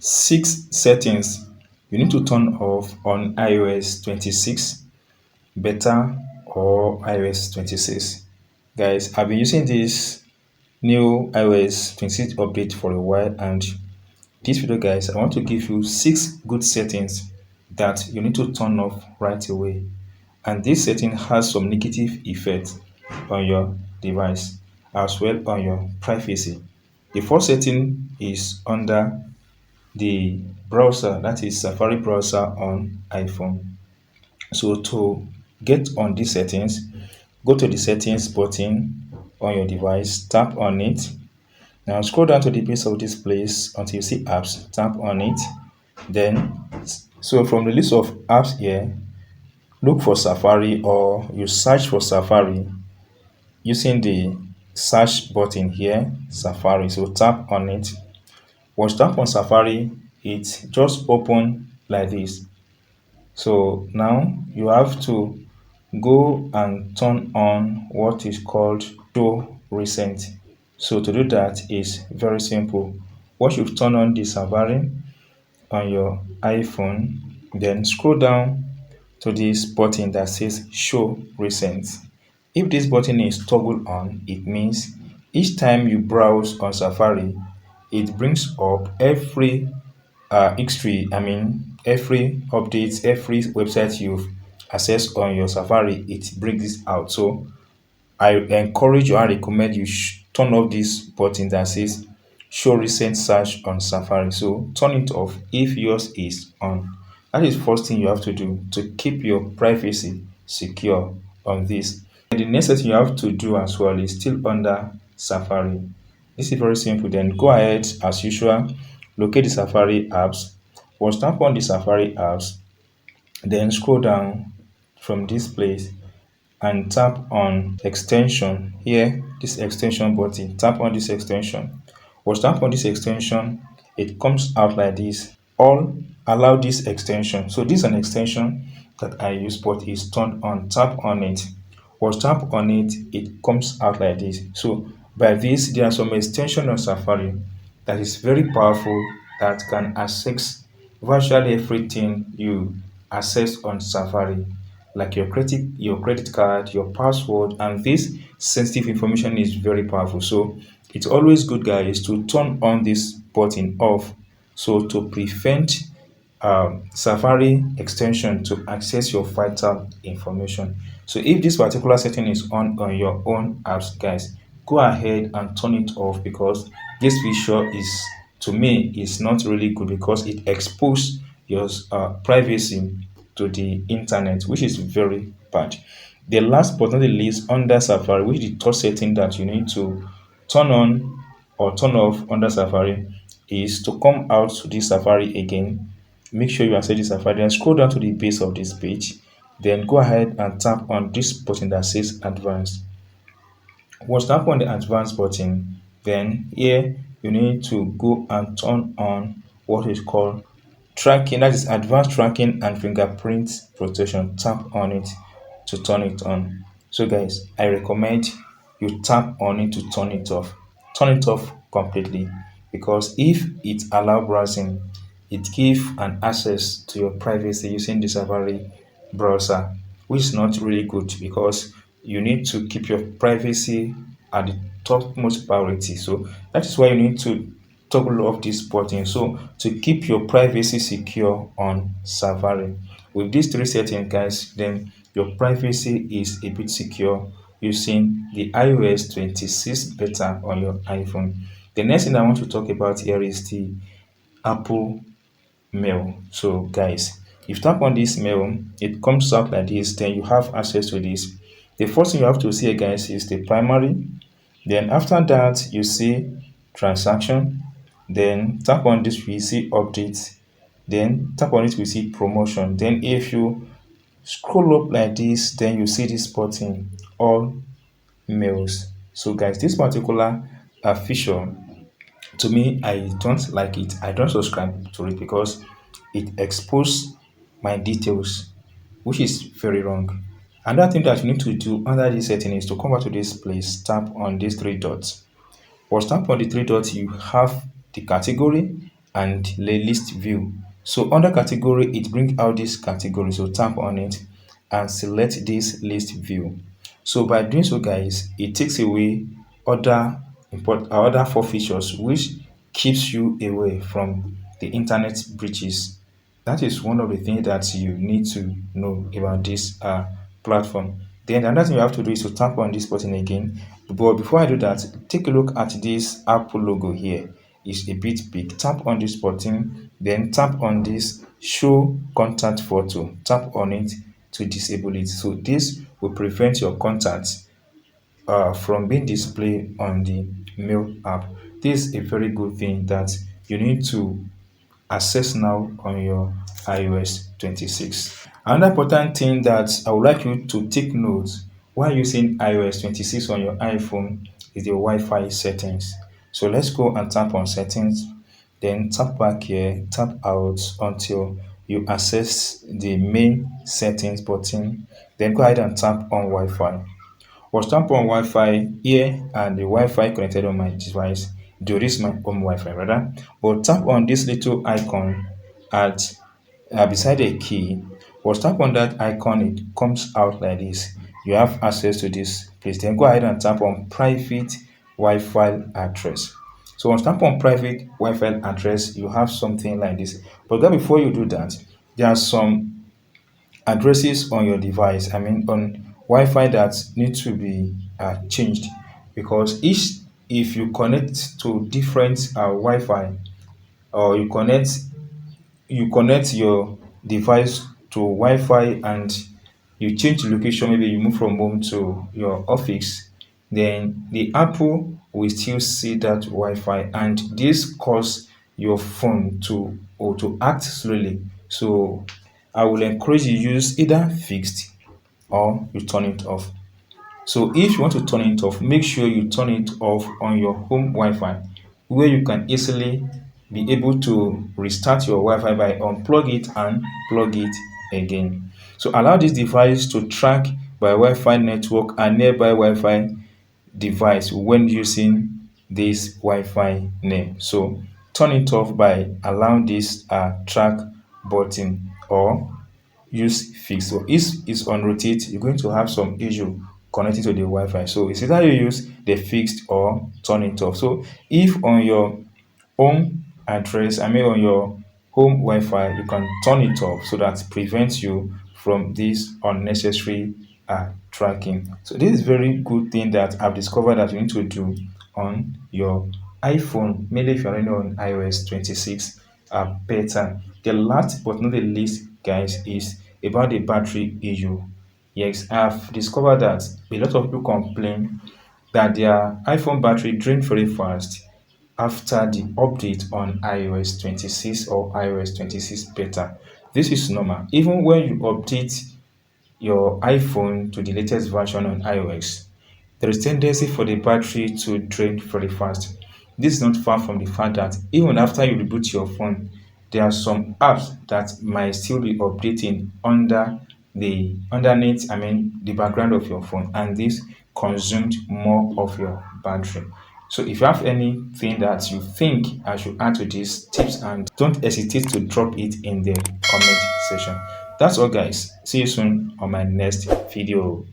six settings you need to turn off on iOS 26 beta or iOS 26. Guys, I've been using this new iOS 26 update for a while, and this video, guys, I want to give you six good settings that you need to turn off right away. And this setting has some negative effects on your device as well on your privacy. The first setting is under the browser, that is Safari browser on iPhone. So to get on these settings, go to the settings button on your device, tap on it. Now scroll down to the base of this place until you see apps, tap on it. Then, so from the list of apps here, look for Safari, or you search for Safari using the search button here, Safari. So tap on it. Once you tap on Safari, it just open like this. So now you have to go and turn on what is called show recent. So to do that is very simple. Once you've turned on the Safari on your iPhone, then scroll down to this button that says show recent. If this button is toggled on, it means each time you browse on Safari, it brings up every history, every updates, every website you've accessed on your Safari, it brings this out. So I encourage you and recommend you turn off this button that says show recent search on Safari. So turn it off if yours is on. That is first thing you have to do to keep your privacy secure on this. And the next thing you have to do as well is still under Safari. This is very simple. Then go ahead as usual, locate the Safari apps. Once tap on the Safari apps, then scroll down from this place and tap on extension here, this extension button. Tap on this extension. Once tap on this extension, it comes out like this. All allow this extension. So this is an extension that I use, but is turned on. Tap on it. Once tap on it, it comes out like this. So by this, there are some extension on Safari that is very powerful that can access virtually everything you access on Safari, like your credit card, your password, and this sensitive information is very powerful. So it's always good, guys, to turn on this button off, so to prevent Safari extension to access your vital information. So if this particular setting is on your own apps, guys, go ahead and turn it off, because this feature is, to me, is not really good, because it exposes your privacy to the internet, which is very bad. The last but not the least, under Safari, which is the third setting that you need to turn on or turn off under Safari, is to come out to this Safari again. Make sure you access the Safari and scroll down to the base of this page. Then go ahead and tap on this button that says Advanced. Once tap on the Advanced button, then here you need to go and turn on what is called tracking, that is advanced tracking and fingerprint protection. Tap on it to turn it on. So guys, I recommend you tap on it to turn it off. Turn it off completely, because if it allow browsing, it give an access to your privacy using the Safari browser, which is not really good, because you need to keep your privacy at the topmost priority. So that is why you need to toggle off this button, so to keep your privacy secure on Safari. With these three settings, guys, then your privacy is a bit secure using the iOS 26 beta on your iPhone. The next thing I want to talk about here is the Apple Mail. So guys, if you tap on this mail, it comes out like this. Then you have access to this. The first thing you have to see, guys, is the primary. Then after that, you see transaction. Then tap on this, we see updates. Then tap on it, we see promotion. Then if you scroll up like this, then you see this button, all mails. So guys, this particular feature, to me, I don't like it. I don't subscribe to it, because it exposes my details, which is very wrong. Another thing that you need to do under this setting is to come back to this place, tap on these three dots. Once tap on the three dots, you have the category and list view. So under category, it brings out this category. So tap on it and select this list view. So by doing so, guys, it takes away other four features which keeps you away from the internet breaches. That is one of the things that you need to know about this platform. Then another thing you have to do is to tap on this button again. But before I do that, take a look at this Apple logo here. It's a bit big. Tap on this button, then tap on this show contact photo. Tap on it to disable it. So this will prevent your contacts from being displayed on the mail app. This is a very good thing that you need to access now on your iOS 26. Another important thing that I would like you to take note while using iOS 26 on your iPhone is the Wi-Fi settings. So let's go and tap on settings, then tap back here, tap out until you access the main settings button, then go ahead and tap on Wi-Fi. Was tap on Wi-Fi here and the Wi-Fi connected on my device. Do this my home Wi-Fi rather. But tap on this little icon at beside a key. Was tap on that icon, it comes out like this. You have access to this place. Then go ahead and tap on private Wi-Fi address. So once tap on private Wi-Fi address, you have something like this. But then before you do that, there are some addresses on your device, I mean on Wi-Fi, that need to be changed, because each if you connect to different Wi-Fi, or you connect your device to Wi-Fi and you change the location, maybe you move from home to your office, then the Apple will still see that Wi-Fi, and this cause your phone to act slowly. So I will encourage you use either fixed or you turn it off. So if you want to turn it off, make sure you turn it off on your home Wi-Fi, where you can easily be able to restart your Wi-Fi by unplug it and plug it again. So allow this device to track by Wi-Fi network and nearby Wi-Fi device when using this Wi-Fi name. So turn it off by allowing this track button, or use fixed. So if it's on rotate, you're going to have some issue connecting to the Wi-Fi. So it's either you use the fixed or turn it off. So if on your home address, I mean on your home Wi-Fi, you can turn it off so that prevents you from this unnecessary tracking. So this is very good thing that I've discovered that you need to do on your iPhone, mainly if you're running on iOS 26 beta. The last but not the least, guys, is about the battery issue. Yes, I've discovered that a lot of people complain that their iPhone battery drain very fast after the update on iOS 26 or iOS 26 beta. This is normal. Even when you update your iPhone to the latest version on iOS, there is tendency for the battery to drain very fast. This is not far from the fact that even after you reboot your phone, there are some apps that might still be updating underneath, I mean the background of your phone, and this consumed more of your battery. So if you have anything that you think I should add to these tips, and don't hesitate to drop it in the comment section. That's all, guys. See you soon on my next video.